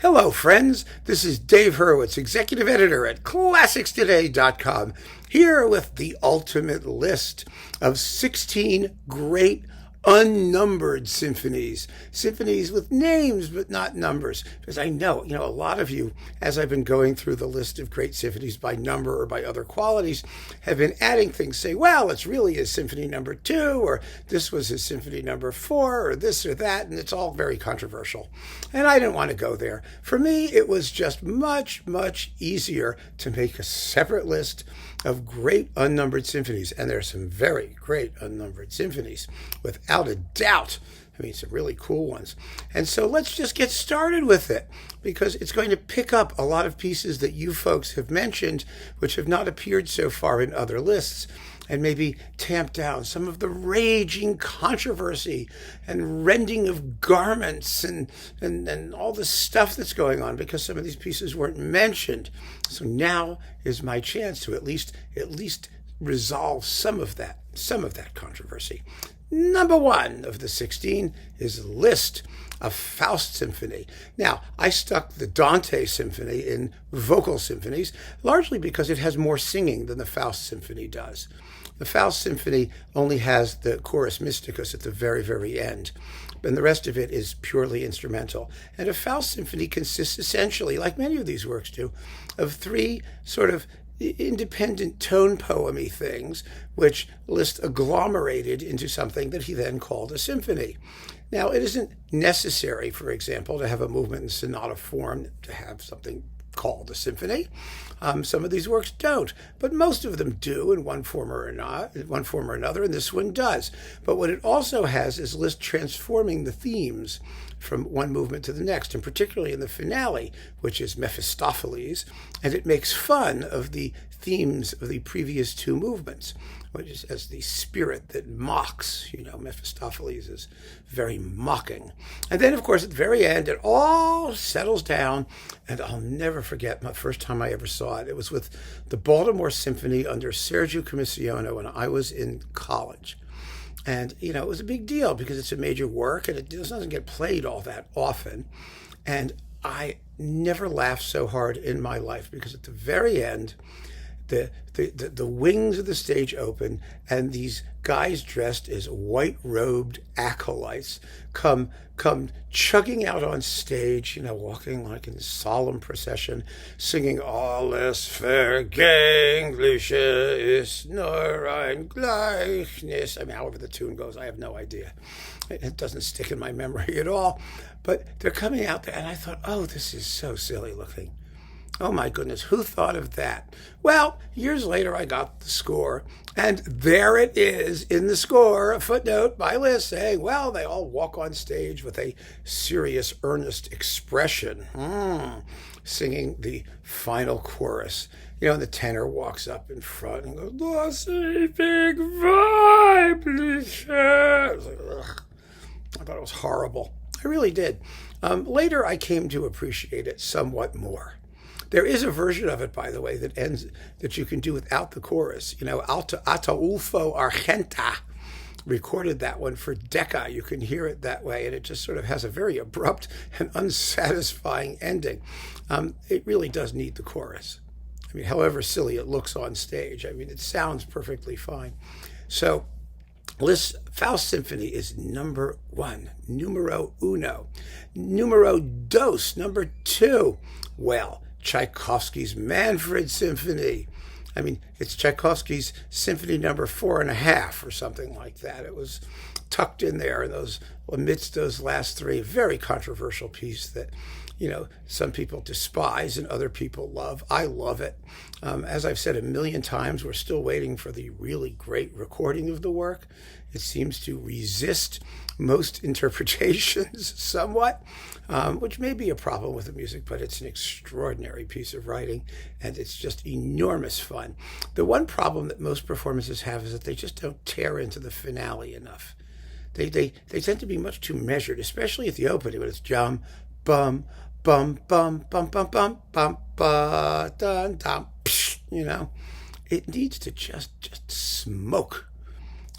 Hello, friends. This is Dave Hurwitz, executive editor at ClassicsToday.com, here with the ultimate list of 16 great unnumbered symphonies. Symphonies with names but not numbers. Because I know, a lot of you, as I've been going through the list of great symphonies by number or by other qualities, have been adding things, say, well, it's really his symphony number 2, or this was his symphony number 4, or this or that, and it's all very controversial. And I didn't want to go there. For me, it was just much, much easier to make a separate list of great unnumbered symphonies. And there are some very great unnumbered symphonies, without a doubt. I mean, some really cool ones. And so let's just get started with it, because it's going to pick up a lot of pieces that you folks have mentioned, which have not appeared so far in other lists, and maybe tamp down some of the raging controversy and rending of garments and all the stuff that's going on, because some of these pieces weren't mentioned. So now is my chance to at least resolve some of that controversy. Number 1 of the 16 is Liszt, a Faust symphony. Now, I stuck the Dante symphony in vocal symphonies, largely because it has more singing than the Faust symphony does. The Faust symphony only has the chorus mysticus at the very, very end, and the rest of it is purely instrumental. And a Faust symphony consists essentially, like many of these works do, of 3 sort of independent tone poemy things, which Liszt agglomerated into something that he then called a symphony. Now, it isn't necessary, for example, to have a movement in sonata form to have something called a symphony. Some of these works don't, but most of them do in one form or another, and this one does. But what it also has is Liszt transforming the themes from one movement to the next, and particularly in the finale, which is Mephistopheles, and it makes fun of the themes of the previous 2 movements, which is as the spirit that mocks. Mephistopheles is very mocking. And then, of course, at the very end, it all settles down, and I'll never forget my first time I ever saw it. It was with the Baltimore Symphony under Sergio Commissiona when I was in college. And, it was a big deal because it's a major work and it doesn't get played all that often. And I never laughed so hard in my life, because at the very end, the wings of the stage open, and these guys dressed as white-robed acolytes come chugging out on stage, walking like in solemn procession, singing "Alles Vergängliche ist nur ein Gleichnis." I mean, however the tune goes, I have no idea. It doesn't stick in my memory at all. But they're coming out there, and I thought, oh, this is so silly looking. Oh my goodness, who thought of that? Well, years later I got the score, and there it is in the score, a footnote by Liszt saying, well, they all walk on stage with a serious, earnest expression, singing the final chorus. And the tenor walks up in front and goes, "Das ewig weibliche." I thought it was horrible. I really did. Later I came to appreciate it somewhat more. There is a version of it, by the way, that you can do without the chorus. Ataulfo Argenta recorded that one for Decca. You can hear it that way, and it just sort of has a very abrupt and unsatisfying ending. It really does need the chorus. I mean, however silly it looks on stage, it sounds perfectly fine. So Liszt's Faust Symphony is number 1, numero uno. Numero dos, number 2. Well, Tchaikovsky's Manfred Symphony. It's Tchaikovsky's Symphony number 4.5 or something like that. It was tucked in there, amidst those last 3, a very controversial piece that, some people despise and other people love. I love it. As I've said a million times, we're still waiting for the really great recording of the work. It seems to resist most interpretations somewhat, which may be a problem with the music, but it's an extraordinary piece of writing, and it's just enormous fun. The one problem that most performances have is that they just don't tear into the finale enough. They tend to be much too measured, especially at the opening, when it's jum, bum, bum, bum, bum, bum, bum, bum, ba, dun, dum, psh, It needs to just smoke.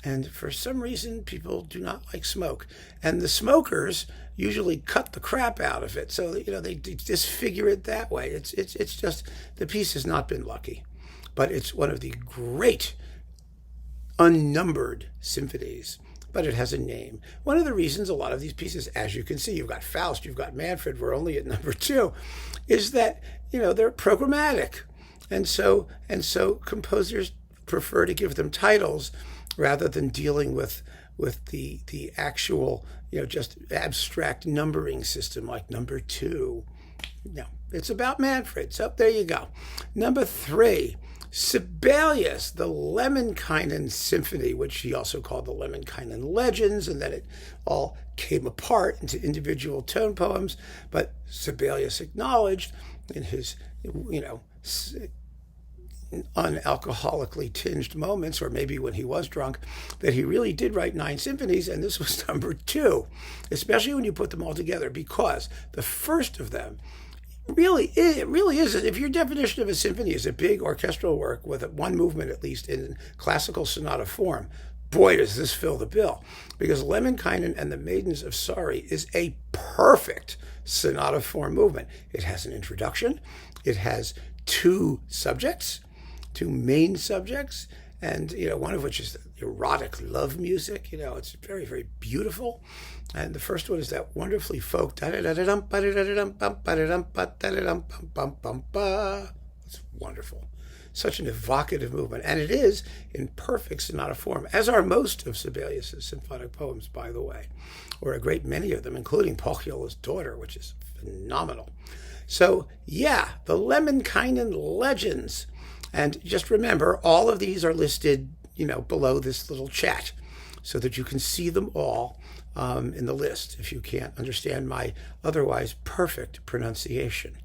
And for some reason, people do not like smoke. And the smokers usually cut the crap out of it. So, they disfigure it that way. It's just, the piece has not been lucky. But it's one of the great unnumbered symphonies. But it has a name. One of the reasons a lot of these pieces, as you can see, you've got Faust, you've got Manfred, we're only at number 2, is that, they're programmatic. And so composers prefer to give them titles rather than dealing with the actual, just abstract numbering system like number 2. No, it's about Manfred. So there you go. Number 3, Sibelius, the Lemminkäinen Symphony, which he also called the Lemminkäinen Legends, and then it all came apart into individual tone poems. But Sibelius acknowledged in his, unalcoholically tinged moments, or maybe when he was drunk, that he really did write 9 symphonies, and this was number 2, especially when you put them all together, because the first of them it really is. If your definition of a symphony is a big orchestral work with one movement, at least in classical sonata form, boy, does this fill the bill. Because Lemminkäinen and the Maidens of Sorry is a perfect sonata form movement. It has an introduction. It has 2 subjects, 2 main subjects, and one of which is erotic love music. It's very, very beautiful. And the first one is that wonderfully folk. It's wonderful. Such an evocative movement. And it is in perfect sonata form, as are most of Sibelius's symphonic poems, by the way, or a great many of them, including Koechlin Daughter, which is phenomenal. So, yeah, the Lemminkäinen Legends. And just remember, all of these are listed, below this little chat so that you can see them all in the list if you can't understand my otherwise perfect pronunciation.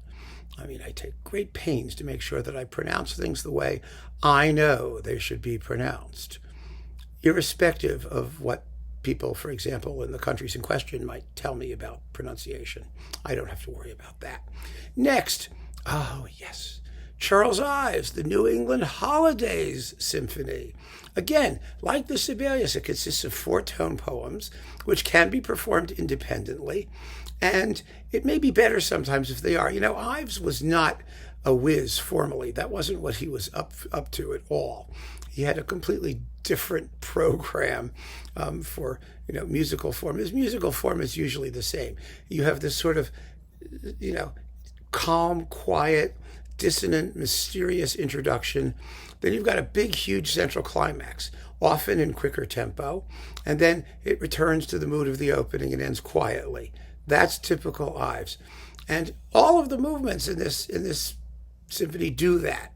I take great pains to make sure that I pronounce things the way I know they should be pronounced, irrespective of what people, for example, in the countries in question might tell me about pronunciation. I don't have to worry about that. Next, oh yes, Charles Ives, the New England Holidays Symphony. Again, like the Sibelius, it consists of 4 tone poems, which can be performed independently, and it may be better sometimes if they are. Ives was not a whiz formally. That wasn't what he was up to at all. He had a completely different program for musical form. His musical form is usually the same. You have this sort of calm, quiet, dissonant, mysterious introduction. Then you've got a big, huge central climax, often in quicker tempo, and then it returns to the mood of the opening and ends quietly. That's typical Ives. And all of the movements in this symphony do that,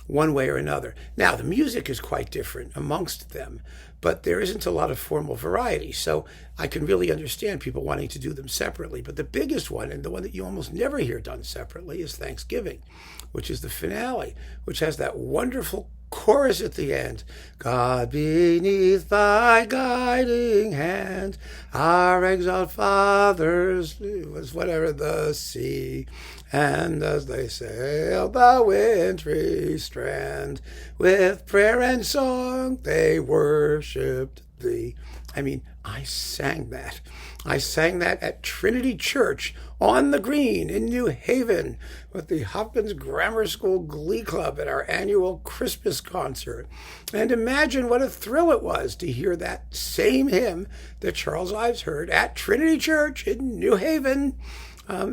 one way or another. Now, the music is quite different amongst them, but there isn't a lot of formal variety, so I can really understand people wanting to do them separately. But the biggest one, and the one that you almost never hear done separately, is Thanksgiving, which is the finale, which has that wonderful chorus at the end. God beneath thy guiding hand, our exiled fathers was whatever the sea, and as they sailed the wintry strand, with prayer and song they worshipped thee. I sang that. I sang that at Trinity Church on the Green in New Haven with the Hopkins Grammar School Glee Club at our annual Christmas concert. And imagine what a thrill it was to hear that same hymn that Charles Ives heard at Trinity Church in New Haven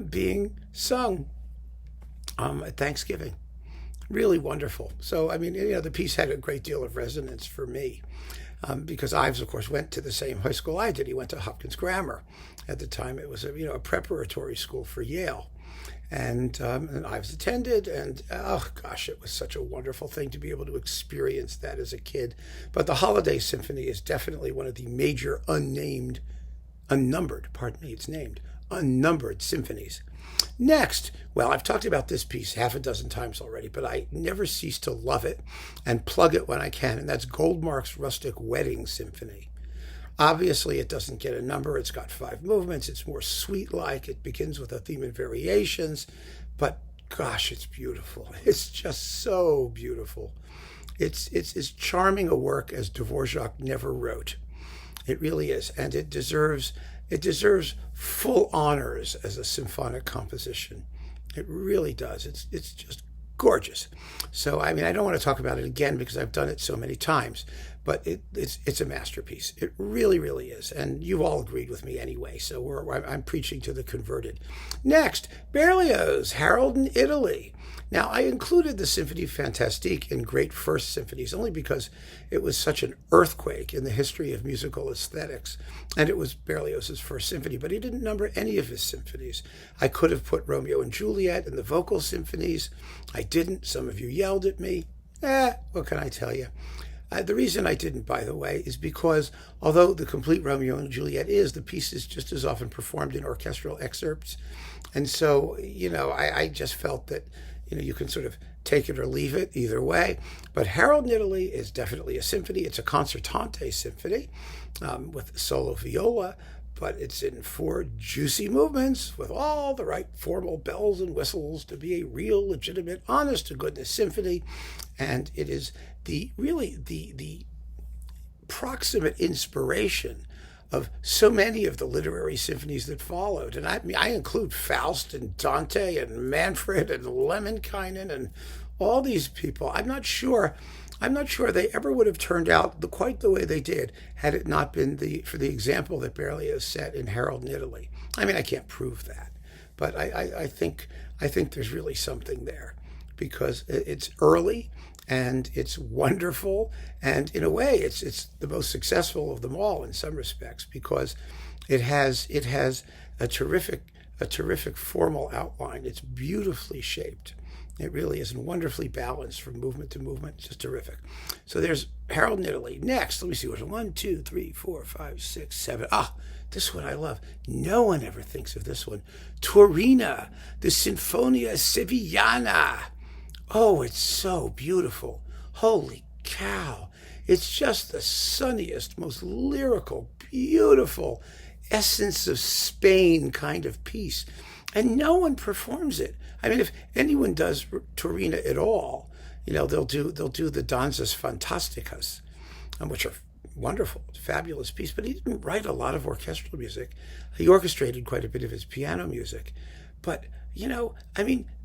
being sung at Thanksgiving. Really wonderful. So, the piece had a great deal of resonance for me. Because Ives, of course, went to the same high school I did. He went to Hopkins Grammar. At the time, it was a preparatory school for Yale. And Ives attended, and oh gosh, it was such a wonderful thing to be able to experience that as a kid. But the Holiday Symphony is definitely one of the major unnumbered symphonies. Next, well, I've talked about this piece half a dozen times already, but I never cease to love it and plug it when I can, and that's Goldmark's Rustic Wedding Symphony. Obviously, it doesn't get a number. It's got 5 movements. It's more suite-like. It begins with a theme and variations, but gosh, it's beautiful. It's just so beautiful. It's as charming a work as Dvorak never wrote. It really is, and it deserves It deserves full honors as a symphonic composition. It really does. It's just gorgeous. So, I mean, I don't want to talk about it again because I've done it so many times, but it's a masterpiece. It really, really is. And you've all agreed with me anyway, so I'm preaching to the converted. Next, Berlioz, Harold in Italy. Now, I included the Symphonie Fantastique in Great First Symphonies only because it was such an earthquake in the history of musical aesthetics, and it was Berlioz's first symphony, but he didn't number any of his symphonies. I could have put Romeo and Juliet in the vocal symphonies. I didn't. Some of you yelled at me. What can I tell you? The reason I didn't, by the way, is because although the complete Romeo and Juliet the piece is just as often performed in orchestral excerpts. And so, I just felt that, you can sort of take it or leave it either way. But Harold in Italy is definitely a symphony. It's a concertante symphony with solo viola, but it's in 4 juicy movements with all the right formal bells and whistles to be a real, legitimate, honest-to-goodness symphony. And it is the proximate inspiration of so many of the literary symphonies that followed. And I include Faust and Dante and Manfred and Lemminkäinen and all these people. I'm not sure they ever would have turned out quite the way they did had it not been for the example that Berlioz set in Harold in Italy. I mean, I can't prove that, but I think there's really something there because it's early and it's wonderful, and in a way, it's the most successful of them all in some respects because it has a terrific formal outline. It's beautifully shaped. It really is, and wonderfully balanced from movement to movement. It's just terrific. So there's Harold in Italy. Next, let me see, what's 1, 2, 3, 4, 5, 6, 7. This one I love. No one ever thinks of this one. Turina, the Sinfonia Sevillana. Oh, it's so beautiful. Holy cow. It's just the sunniest, most lyrical, beautiful essence of Spain kind of piece. And no one performs it. I mean, if anyone does Turina at all, they'll do the Danzas Fantásticas, which are wonderful, fabulous piece. But he didn't write a lot of orchestral music. He orchestrated quite a bit of his piano music. But,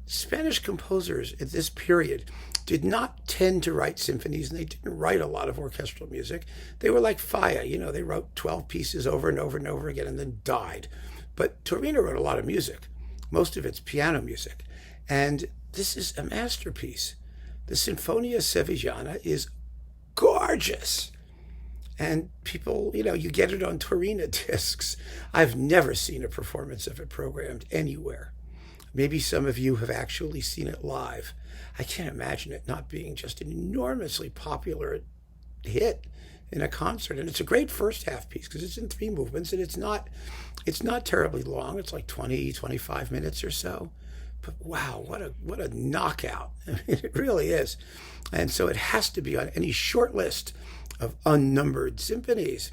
Spanish composers at this period did not tend to write symphonies, and they didn't write a lot of orchestral music. They were like Falla, they wrote 12 pieces over and over and over again and then died. But Turina wrote a lot of music. Most of it's piano music. And this is a masterpiece. The Sinfonia Sevillana is gorgeous. And people, you get it on Turina discs. I've never seen a performance of it programmed anywhere. Maybe some of you have actually seen it live. I can't imagine it not being just an enormously popular hit in a concert. And it's a great first half piece because it's in 3 movements and it's not terribly long. It's like 20, 25 minutes or so. But wow, what a knockout. I mean, it really is. And so it has to be on any short list of unnumbered symphonies.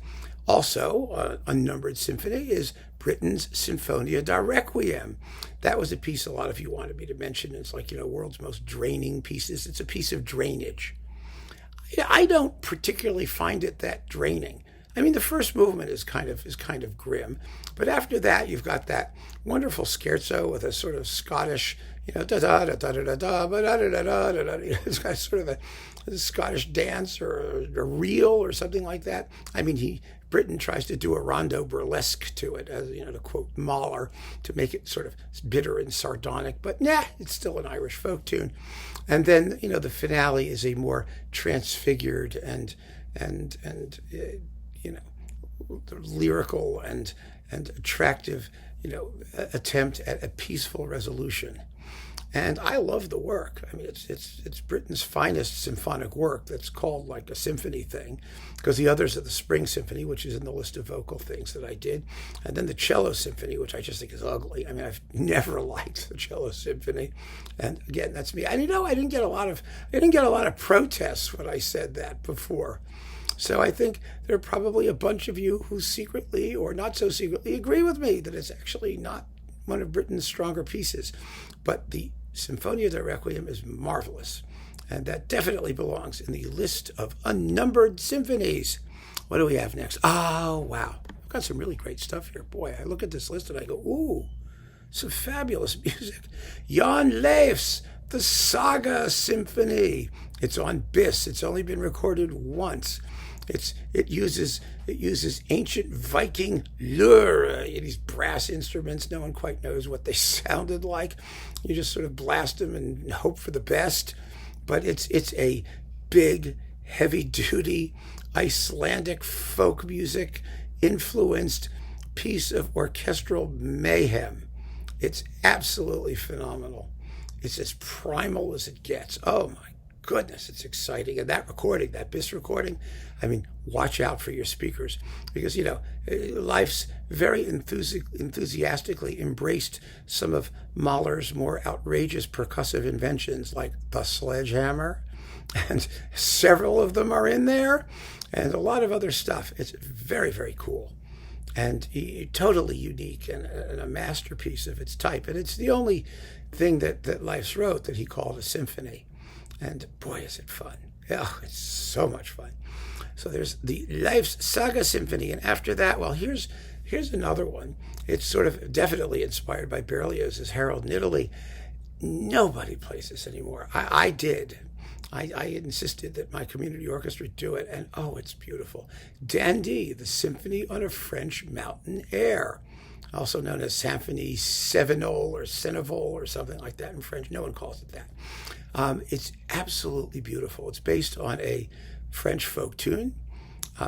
Also, unnumbered symphony is Britten's Sinfonia da Requiem. That was a piece a lot of you wanted me to mention. It's like, world's most draining pieces. It's a piece of drainage. I don't particularly find it that draining. I mean, the first movement is kind of grim, but after that, you've got that wonderful scherzo with a sort of Scottish, da da da da da da da da da da da da. It's got sort of a Scottish dance or a reel or something like that. I mean, Britten tries to do a rondo burlesque to it, as to quote Mahler, to make it sort of bitter and sardonic. But it's still an Irish folk tune. And then the finale is a more transfigured and lyrical and attractive attempt at a peaceful resolution. And I love the work. I mean, it's Britten's finest symphonic work that's called like a symphony thing, because the others are the Spring Symphony, which is in the list of vocal things that I did, and then the Cello Symphony, which I just think is ugly. I mean, I've never liked the Cello Symphony, and again, that's me. And I didn't get a lot of protests when I said that before. So I think there are probably a bunch of you who secretly or not so secretly agree with me that it's actually not one of Britten's stronger pieces. But the Sinfonia da Requiem is marvelous, and that definitely belongs in the list of unnumbered symphonies. What do we have next? Oh, wow. got some really great stuff here. Boy, I look at this list and I go, ooh, some fabulous music. Jan Leifs, the Saga Symphony. It's on bis. It's only been recorded once. It uses ancient Viking lure, these brass instruments. No one quite knows what they sounded like. You just sort of blast them and hope for the best. But it's a big, heavy-duty Icelandic folk music influenced piece of orchestral mayhem. It's absolutely phenomenal. It's as primal as it gets. Oh my goodness, it's exciting. And that recording, that bis recording, I mean, watch out for your speakers, because, Leifs very enthusiastically embraced some of Mahler's more outrageous percussive inventions, like the sledgehammer, and several of them are in there, and a lot of other stuff. It's very, very cool, and totally unique, and a masterpiece of its type. And it's the only thing that Leifs wrote that he called a symphony. And boy, is it fun. Oh, it's so much fun. So there's the Leifs Saga Symphony. And after that, well, here's another one. It's sort of definitely inspired by Berlioz's Harold in Italy. Nobody plays this anymore. I did. I insisted that my community orchestra do it. And oh, it's beautiful. Dandy, the Symphony on a French Mountain Air, also known as Symphonie Sévenol or Sénéval or something like that in French. No one calls it that. It's absolutely beautiful. It's based on a French folk tune,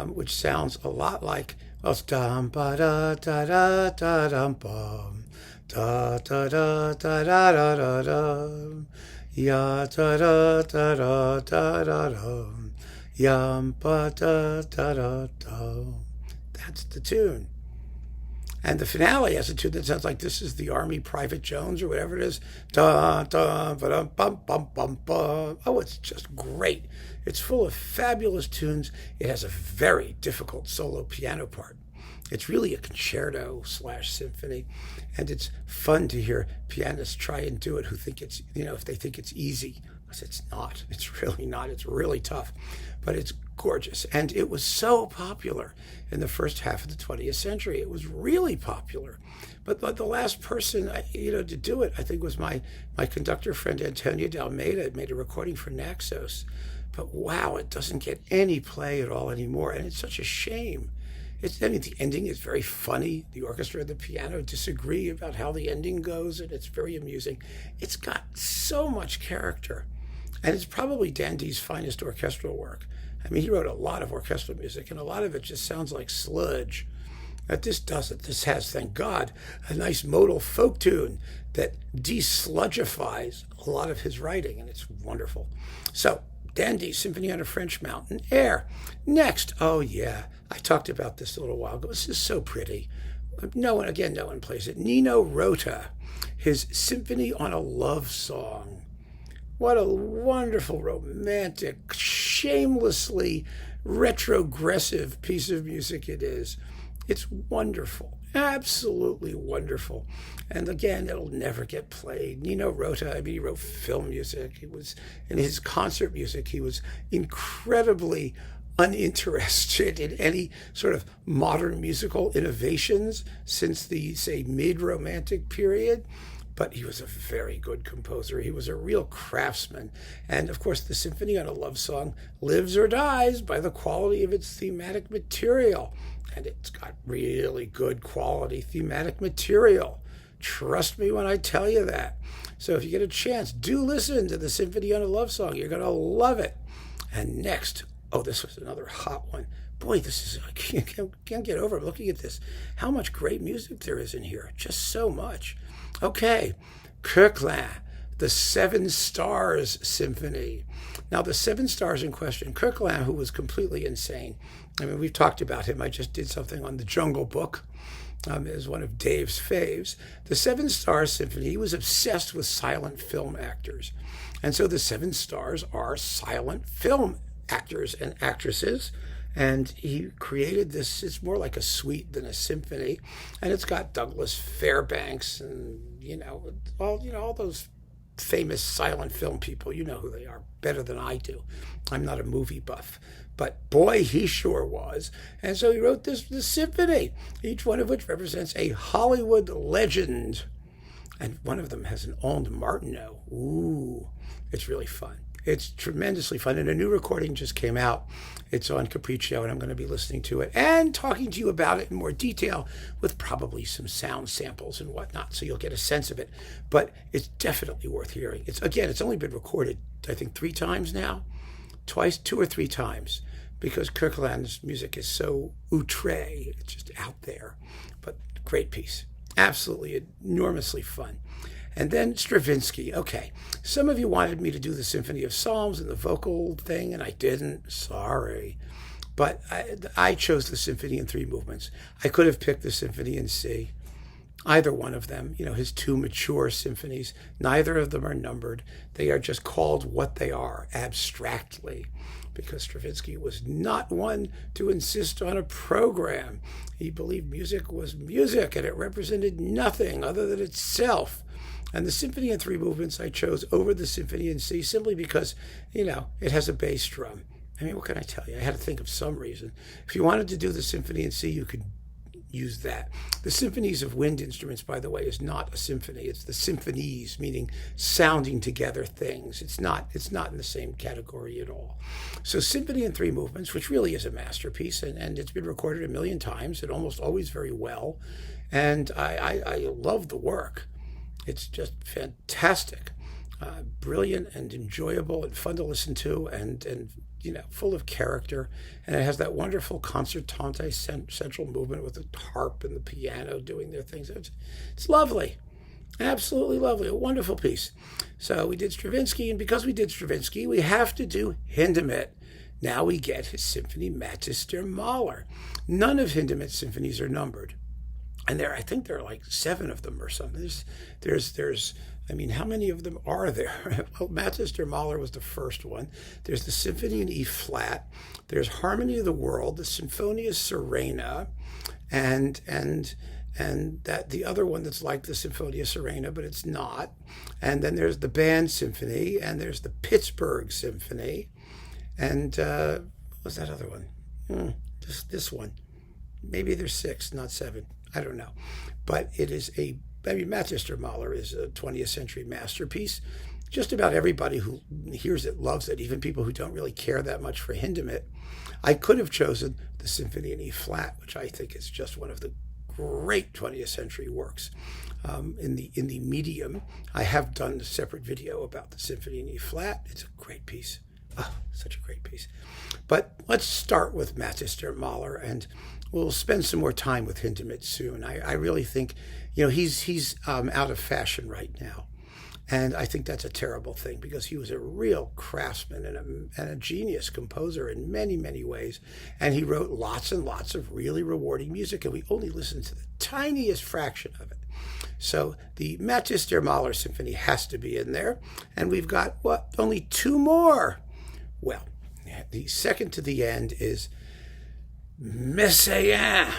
which sounds a lot like, well, it's dum ba da da da da dum bum da da da da da da da dum ya da da da da da da dum yam ba da da da dum. That's the tune. And the finale has a tune that sounds like This Is the Army, Private Jones, or whatever it is. Da, da, ba, bum, bum, bum, bum. Oh, it's just great. It's full of fabulous tunes. It has a very difficult solo piano part. It's really a concerto/symphony. And it's fun to hear pianists try and do it who think it's, if they think it's easy. Because it's not. It's really not. It's really tough. But it's gorgeous. And it was so popular in the first half of the 20th century. It was really popular. But the last person, to do it, I think, was my conductor friend, Antonio de Almeida. It made a recording for Naxos. But wow, it doesn't get any play at all anymore. And it's such a shame. The ending is very funny. The orchestra and the piano disagree about how the ending goes, and it's very amusing. It's got so much character. And it's probably Dandy's finest orchestral work. I mean, he wrote a lot of orchestral music, and a lot of it just sounds like sludge. But this doesn't. This has, thank God, a nice modal folk tune that de-sludgifies a lot of his writing, and it's wonderful. So, Dandy, Symphony on a French Mountain Air. Next, oh yeah, I talked about this a little while ago. This is so pretty. No one plays it. Nino Rota, his Symphony on a Love Song. What a wonderful, romantic, shamelessly retrogressive piece of music it is. It's wonderful, absolutely wonderful. And again, it'll never get played. Nino Rota, he wrote film music. In his concert music, he was incredibly uninterested in any sort of modern musical innovations since the, say, mid-Romantic period. But he was a very good composer. He was a real craftsman. And of course, the Symphony on a Love Song lives or dies by the quality of its thematic material. And it's got really good quality thematic material. Trust me when I tell you that. So if you get a chance, do listen to the Symphony on a Love Song. You're going to love it. And next, this was another hot one. Boy, I can't get over looking at this. How much great music there is in here. Just so much. Okay, Koechlin, the Seven Stars Symphony. Now, the Seven Stars in question, Koechlin, who was completely insane. I mean, we've talked about him. I just did something on the Jungle Book. Is one of Dave's faves. The Seven Stars Symphony, he was obsessed with silent film actors. And so the Seven Stars are silent film actors and actresses. And he created this, it's more like a suite than a symphony. And it's got Douglas Fairbanks and, all those famous silent film people. You know who they are better than I do. I'm not a movie buff. But boy, he sure was. And so he wrote this symphony, each one of which represents a Hollywood legend. And one of them has an Old Martineau. Ooh, it's really fun. It's tremendously fun. And a new recording just came out. It's on Capriccio, and I'm going to be listening to it and talking to you about it in more detail with probably some sound samples and whatnot, so you'll get a sense of it. But it's definitely worth hearing. It's only been recorded, I think, 3 times now. 2 or 3 times, because Koechlin's music is so outre. It's just out there. But great piece. Absolutely enormously fun. And then Stravinsky. Okay, some of you wanted me to do the Symphony of Psalms and the vocal thing, and I didn't. Sorry. But I chose the Symphony in 3 movements. I could have picked the Symphony in C. Either one of them, his 2 mature symphonies. Neither of them are numbered. They are just called what they are, abstractly, because Stravinsky was not one to insist on a program. He believed music was music, and it represented nothing other than itself. And the Symphony in 3 movements I chose over the Symphony in C simply because, it has a bass drum. I mean, what can I tell you? I had to think of some reason. If you wanted to do the Symphony in C, you could use that. The symphonies of wind instruments, by the way, is not a symphony. It's the symphonies, meaning sounding together things. It's not in the same category at all. So Symphony in 3 movements, which really is a masterpiece, and it's been recorded 1 million times, and almost always very well. And I love the work. It's just fantastic, brilliant and enjoyable and fun to listen to, and full of character. And it has that wonderful concertante central movement with the harp and the piano doing their things. It's lovely, absolutely lovely, a wonderful piece. So we did Stravinsky, and because we did Stravinsky, we have to do Hindemith. Now we get his symphony Mathis der Mahler. None of Hindemith's symphonies are numbered. And I think there are like 7 of them or something. How many of them are there? Well, Mathis der Mahler was the first one. There's the Symphony in E flat. There's Harmony of the World, the Sinfonia Serena, and that the other one that's like the Sinfonia Serena, but it's not. And then there's the Band Symphony, and there's the Pittsburgh Symphony, and what was that other one? This one. Maybe there's 6, not 7. I don't know. But it is Mathis der Mahler is a 20th century masterpiece. Just about everybody who hears it loves it, even people who don't really care that much for Hindemith. I could have chosen the Symphony in E flat, which I think is just one of the great 20th century works. In the medium, I have done a separate video about the Symphony in E flat. It's a great piece. Oh, such a great piece. But let's start with Mathis der Mahler, and we'll spend some more time with Hindemith soon. I really think, he's out of fashion right now. And I think that's a terrible thing, because he was a real craftsman and a genius composer in many, many ways. And he wrote lots and lots of really rewarding music, and we only listened to the tiniest fraction of it. So the Mathis der Mahler Symphony has to be in there. And we've got, only 2 more. Well, the second to the end is Messiaen,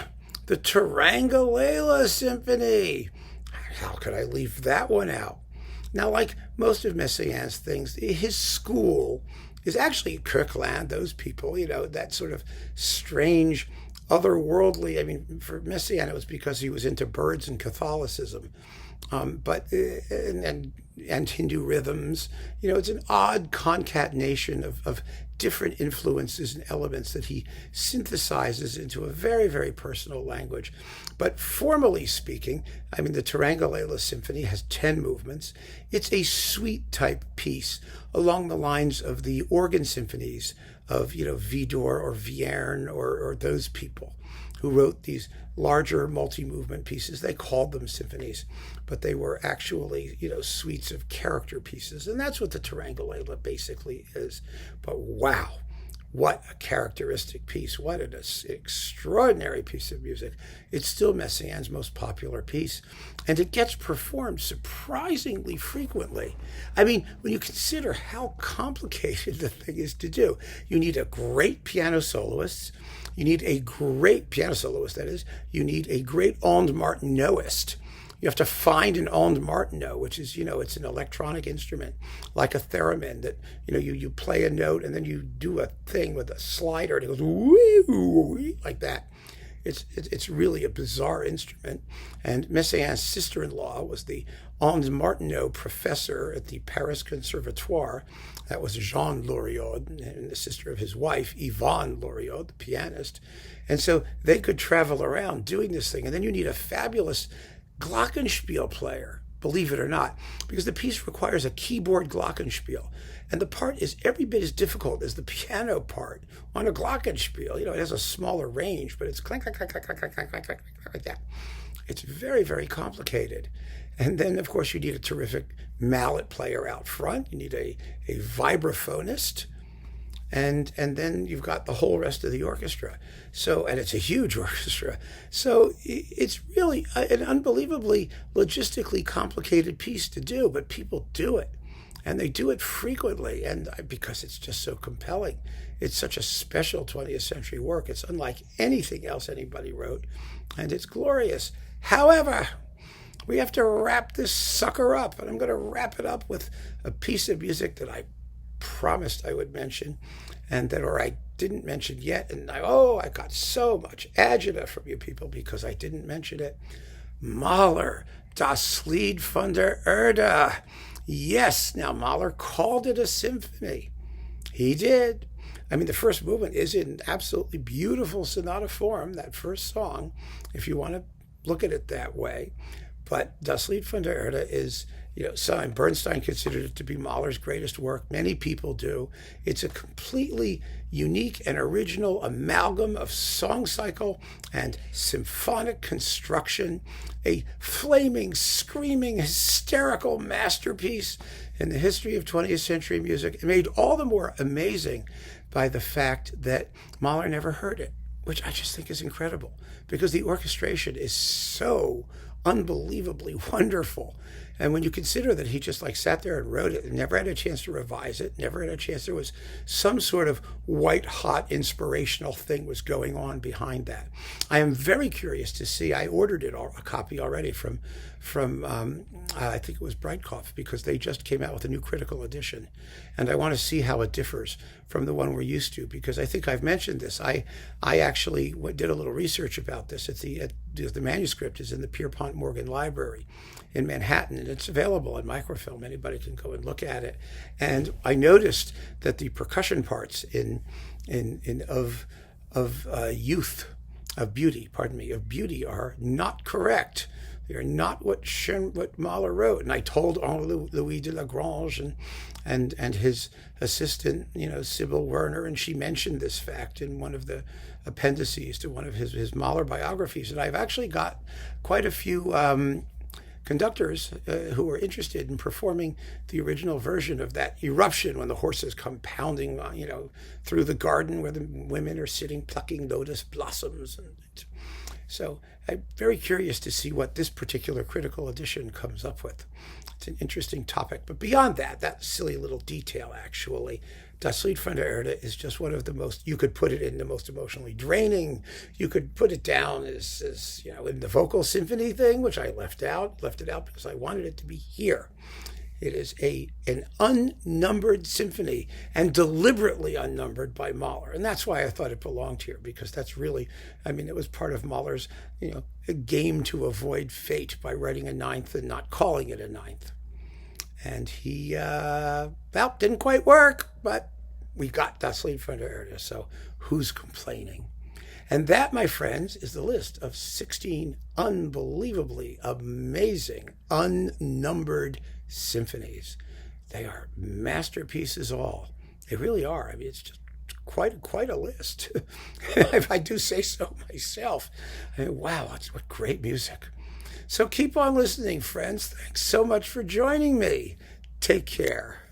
the Turangalila-Symphonie. How could I leave that one out? Now, like most of Messiaen's things, his school is actually Koechlin, those people, that sort of strange, otherworldly. For Messiaen, it was because he was into birds and Catholicism, but Hindu rhythms. It's an odd concatenation of different influences and elements that he synthesizes into a very, very personal language. But formally speaking, the Turangalila Symphony has 10 movements. It's a suite type piece along the lines of the organ symphonies of, Widor or Vierne or those people who wrote these larger multi-movement pieces. They called them symphonies, but they were actually, suites of character pieces. And that's what the Turangalila basically is. But wow, what a characteristic piece. What an extraordinary piece of music. It's still Messiaen's most popular piece, and it gets performed surprisingly frequently. When you consider how complicated the thing is to do, you need a great piano soloist. You need a great piano soloist, that is. You need a great Old Martineauist. You have to find an onde martineau, which is, it's an electronic instrument like a theremin that, you play a note and then you do a thing with a slider and it goes wee like that. It's really a bizarre instrument. And Messiaen's sister-in-law was the onde martineau professor at the Paris Conservatoire. That was Jean Loriod, and the sister of his wife, Yvonne Loriod, the pianist. And so they could travel around doing this thing. And then you need a fabulous glockenspiel player, believe it or not, because the piece requires a keyboard glockenspiel. And the part is every bit as difficult as the piano part on a glockenspiel. It has a smaller range, but it's clank, clank, clank, clank, clank, clank, clank, clank, like that. It's very, very complicated. And then, of course, you need a terrific mallet player out front. You need a vibraphonist. And then you've got the whole rest of the orchestra. So, and it's a huge orchestra. So it's really an unbelievably logistically complicated piece to do, but people do it. And they do it frequently, and because it's just so compelling. It's such a special 20th century work. It's unlike anything else anybody wrote, and it's glorious. However, we have to wrap this sucker up, and I'm going to wrap it up with a piece of music that I promised I would mention, or I didn't mention yet, and I got so much agita from you people because I didn't mention it. Mahler, Das Lied von der Erde. Yes, now Mahler called it a symphony. He did. The first movement is in absolutely beautiful sonata form, that first song, if you want to look at it that way. But Das Lied von der Erde is, Bernstein considered it to be Mahler's greatest work. Many people do. It's a completely unique and original amalgam of song cycle and symphonic construction, a flaming, screaming, hysterical masterpiece in the history of 20th century music. It made all the more amazing by the fact that Mahler never heard it, which I just think is incredible, because the orchestration is so unbelievably wonderful. And when you consider that he just sat there and wrote it and never had a chance to revise it, never had a chance, there was some sort of white hot inspirational thing was going on behind that. I am very curious to see. I ordered a copy already from I think it was Breitkopf, because they just came out with a new critical edition, and I want to see how it differs from the one we're used to, because I think I've mentioned this. I actually did a little research about this. The manuscript is in the Pierpont Morgan Library in Manhattan, and it's available in microfilm. Anybody can go and look at it. And I noticed that the percussion parts of beauty are not correct. They are not what Mahler wrote. And I told Henri Louis de Lagrange and his assistant, Sybil Werner, and she mentioned this fact in one of the appendices to one of his Mahler biographies. And I've actually got quite a few conductors who are interested in performing the original version of that eruption when the horses come pounding, through the garden where the women are sitting plucking lotus blossoms. So I'm very curious to see what this particular critical edition comes up with. It's an interesting topic. But beyond that silly little detail, actually, Das Lied von der Erde is just one of the most, you could put it in the most emotionally draining. You could put it down as in the vocal symphony thing, which I left it out because I wanted it to be here. It is an unnumbered symphony, and deliberately unnumbered by Mahler. And that's why I thought it belonged here, because that's really, it was part of Mahler's, a game to avoid fate by writing a ninth and not calling it a ninth. And he, didn't quite work, but we got Das Lied von der Erde, so who's complaining? And that, my friends, is the list of 16 unbelievably amazing, unnumbered symphonies. They are masterpieces all. They really are. It's just quite a list. If I do say so myself. Wow, what great music. So keep on listening, friends. Thanks so much for joining me. Take care.